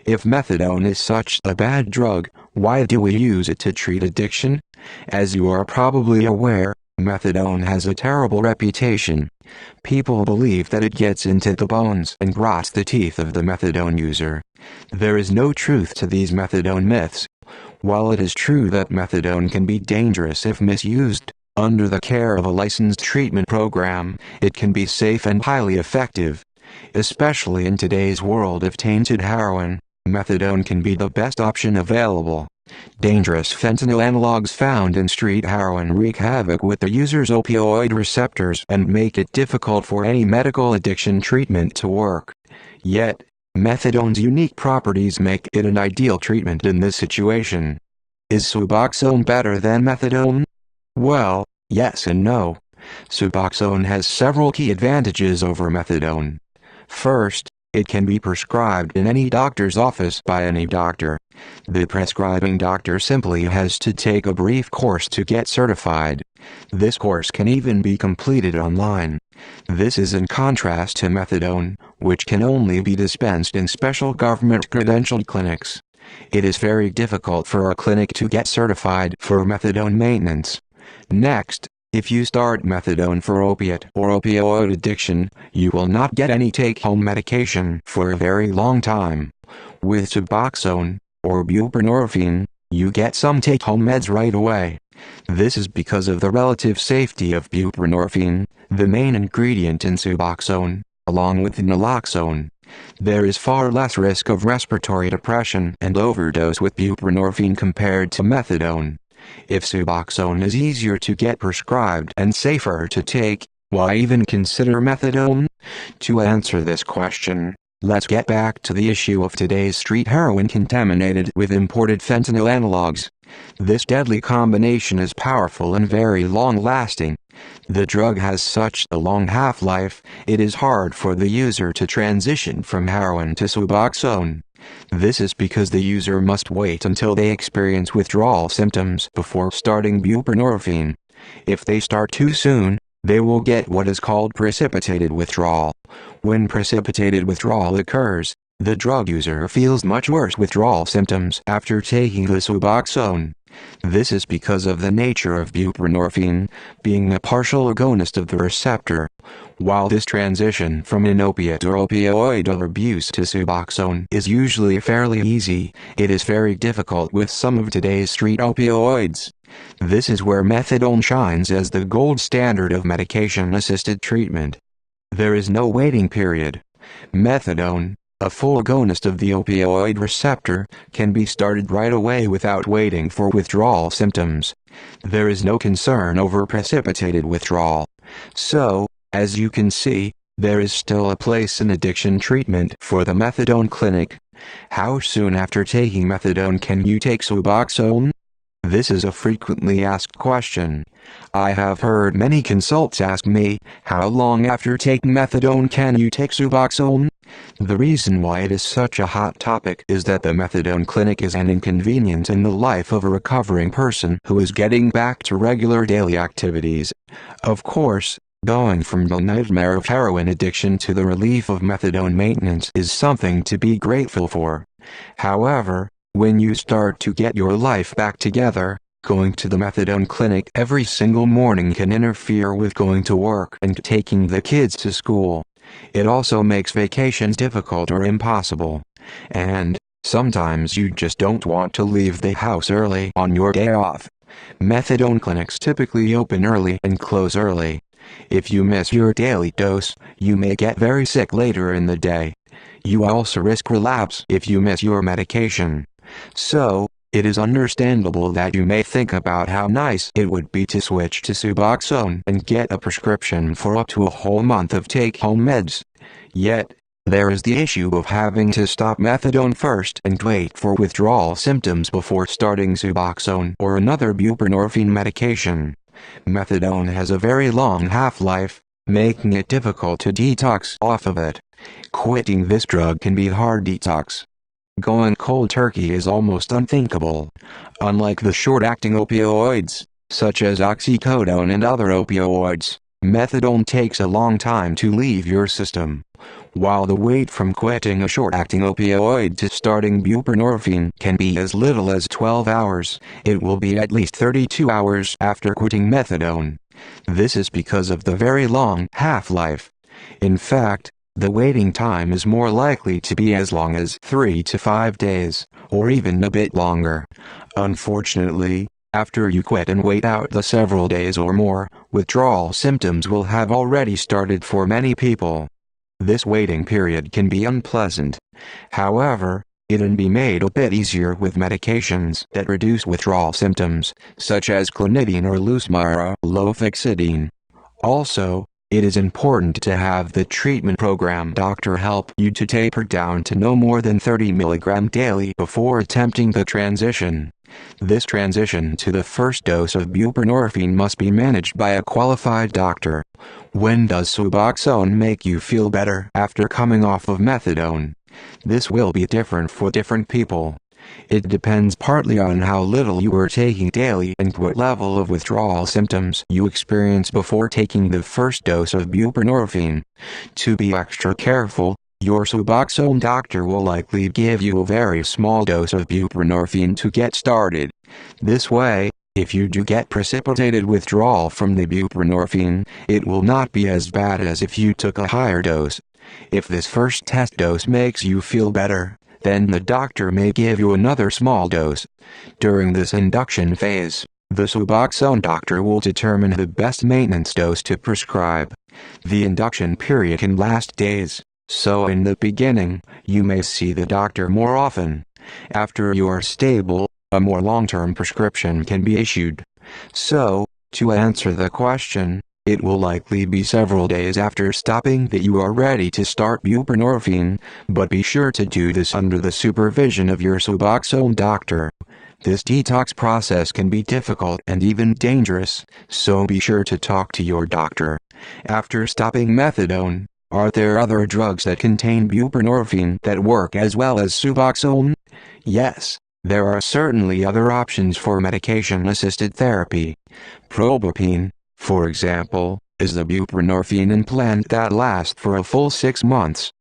If methadone is such a bad drug, why do we use it to treat addiction? As you are probably aware, methadone has a terrible reputation. People believe that it gets into the bones and rots the teeth of the methadone user. There is no truth to these methadone myths. While it is true that methadone can be dangerous if misused, under the care of a licensed treatment program, it can be safe and highly effective. Especially in today's world of tainted heroin, methadone can be the best option available. Dangerous fentanyl analogs found in street heroin wreak havoc with the user's opioid receptors and make it difficult for any medical addiction treatment to work. Yet, methadone's unique properties make it an ideal treatment in this situation. Is Suboxone better than methadone? Well, yes and no. Suboxone has several key advantages over methadone. First, it can be prescribed in any doctor's office by any doctor. The prescribing doctor simply has to take a brief course to get certified. This course can even be completed online. This is in contrast to methadone, which can only be dispensed in special government-credentialed clinics. It is very difficult for a clinic to get certified for methadone maintenance. Next, if you start methadone for opiate or opioid addiction, you will not get any take-home medication for a very long time. With Suboxone, or buprenorphine, you get some take-home meds right away. This is because of the relative safety of buprenorphine, the main ingredient in Suboxone, along with naloxone. There is far less risk of respiratory depression and overdose with buprenorphine compared to methadone. If Suboxone is easier to get prescribed and safer to take, why even consider methadone? To answer this question, let's get back to the issue of today's street heroin contaminated with imported fentanyl analogs. This deadly combination is powerful and very long-lasting. The drug has such a long half-life, it is hard for the user to transition from heroin to Suboxone. This is because the user must wait until they experience withdrawal symptoms before starting buprenorphine. If they start too soon, they will get what is called precipitated withdrawal. When precipitated withdrawal occurs, the drug user feels much worse withdrawal symptoms after taking the Suboxone. This is because of the nature of buprenorphine, being a partial agonist of the receptor. While this transition from an opiate or opioid abuse to Suboxone is usually fairly easy, it is very difficult with some of today's street opioids. This is where methadone shines as the gold standard of medication-assisted treatment. There is no waiting period. Methadone, a full agonist of the opioid receptor, can be started right away without waiting for withdrawal symptoms. There is no concern over precipitated withdrawal. So, as you can see, there is still a place in addiction treatment for the methadone clinic. How soon after taking methadone can you take Suboxone? This is a frequently asked question. I have heard many consults ask me, how long after taking methadone can you take Suboxone? The reason why it is such a hot topic is that the methadone clinic is an inconvenience in the life of a recovering person who is getting back to regular daily activities. Of course, going from the nightmare of heroin addiction to the relief of methadone maintenance is something to be grateful for. However, when you start to get your life back together, going to the methadone clinic every single morning can interfere with going to work and taking the kids to school. It also makes vacations difficult or impossible. And, sometimes you just don't want to leave the house early on your day off. Methadone clinics typically open early and close early. If you miss your daily dose, you may get very sick later in the day. You also risk relapse if you miss your medication. So, it is understandable that you may think about how nice it would be to switch to Suboxone and get a prescription for up to a whole month of take-home meds. Yet, there is the issue of having to stop methadone first and wait for withdrawal symptoms before starting Suboxone or another buprenorphine medication. Methadone has a very long half-life, making it difficult to detox off of it. Quitting this drug can be a hard detox. Going cold turkey is almost unthinkable. Unlike the short-acting opioids, such as oxycodone and other opioids, methadone takes a long time to leave your system. While the wait from quitting a short-acting opioid to starting buprenorphine can be as little as 12 hours, it will be at least 32 hours after quitting methadone. This is because of the very long half-life. In fact, the waiting time is more likely to be as long as 3 to 5 days, or even a bit longer. Unfortunately, after you quit and wait out the several days or more, withdrawal symptoms will have already started for many people. This waiting period can be unpleasant. However, it can be made a bit easier with medications that reduce withdrawal symptoms, such as clonidine or lofexidine. Also, it is important to have the treatment program doctor help you to taper down to no more than 30 mg daily before attempting the transition. This transition to the first dose of buprenorphine must be managed by a qualified doctor. When does Suboxone make you feel better after coming off of methadone? This will be different for different people. It depends partly on how little you were taking daily and what level of withdrawal symptoms you experienced before taking the first dose of buprenorphine. To be extra careful, your Suboxone doctor will likely give you a very small dose of buprenorphine to get started. This way, if you do get precipitated withdrawal from the buprenorphine, it will not be as bad as if you took a higher dose. If this first test dose makes you feel better, then the doctor may give you another small dose. During this induction phase, the Suboxone doctor will determine the best maintenance dose to prescribe. The induction period can last days, so in the beginning, you may see the doctor more often. After you are stable, a more long-term prescription can be issued. So, to answer the question, it will likely be several days after stopping that you are ready to start buprenorphine, but be sure to do this under the supervision of your Suboxone doctor. This detox process can be difficult and even dangerous, so be sure to talk to your doctor. After stopping methadone, are there other drugs that contain buprenorphine that work as well as Suboxone? Yes, there are certainly other options for medication-assisted therapy. Propopine, for example, is the buprenorphine implant that lasts for a full 6 months.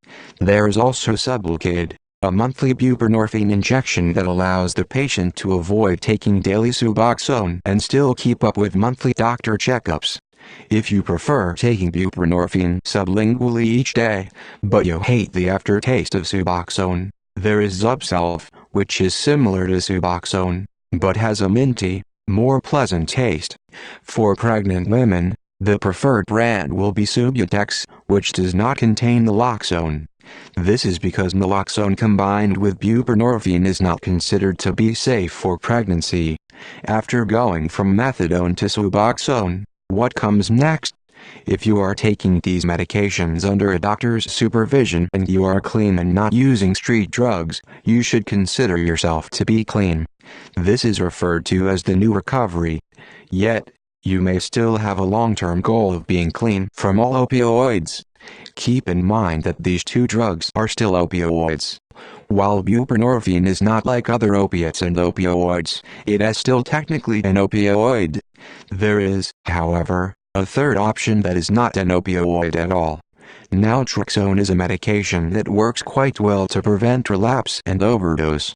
There is also Suboxone, a monthly buprenorphine injection that allows the patient to avoid taking daily Suboxone and still keep up with monthly doctor checkups. If you prefer taking buprenorphine sublingually each day, but you hate the aftertaste of Suboxone, there is Zubsolv, which is similar to Suboxone, but has a minty, more pleasant taste. For pregnant women, the preferred brand will be Subutex, which does not contain naloxone. This is because naloxone combined with buprenorphine is not considered to be safe for pregnancy. After going from methadone to Suboxone, what comes next? If you are taking these medications under a doctor's supervision and you are clean and not using street drugs, you should consider yourself to be clean. This is referred to as the new recovery. Yet, you may still have a long-term goal of being clean from all opioids. Keep in mind that these two drugs are still opioids. While buprenorphine is not like other opiates and opioids, it is still technically an opioid. There is, however, a third option that is not an opioid at all. Naltrexone is a medication that works quite well to prevent relapse and overdose.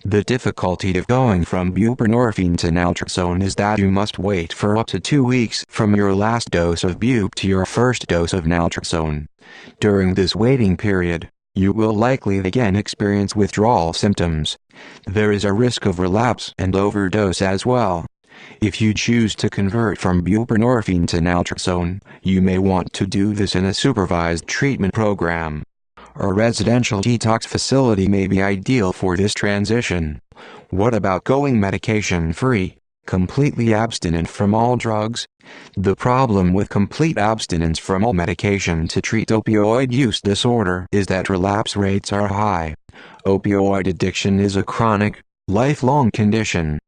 The difficulty of going from buprenorphine to naltrexone is that you must wait for up to 2 weeks from your last dose of bup to your first dose of naltrexone. During this waiting period, you will likely again experience withdrawal symptoms. There is a risk of relapse and overdose as well. If you choose to convert from buprenorphine to naltrexone, you may want to do this in a supervised treatment program. A residential detox facility may be ideal for this transition. What about going medication-free, completely abstinent from all drugs? The problem with complete abstinence from all medication to treat opioid use disorder is that relapse rates are high. Opioid addiction is a chronic, lifelong condition.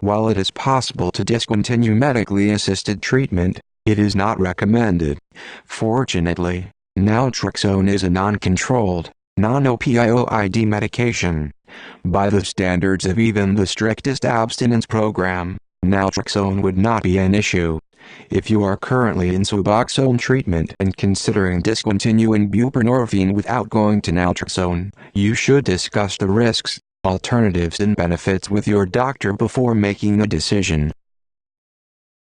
While it is possible to discontinue medically assisted treatment, it is not recommended. Fortunately, naltrexone is a non-controlled, non-opioid medication. By the standards of even the strictest abstinence program, naltrexone would not be an issue. If you are currently in Suboxone treatment and considering discontinuing buprenorphine without going to naltrexone, you should discuss the risks, alternatives and benefits with your doctor before making a decision.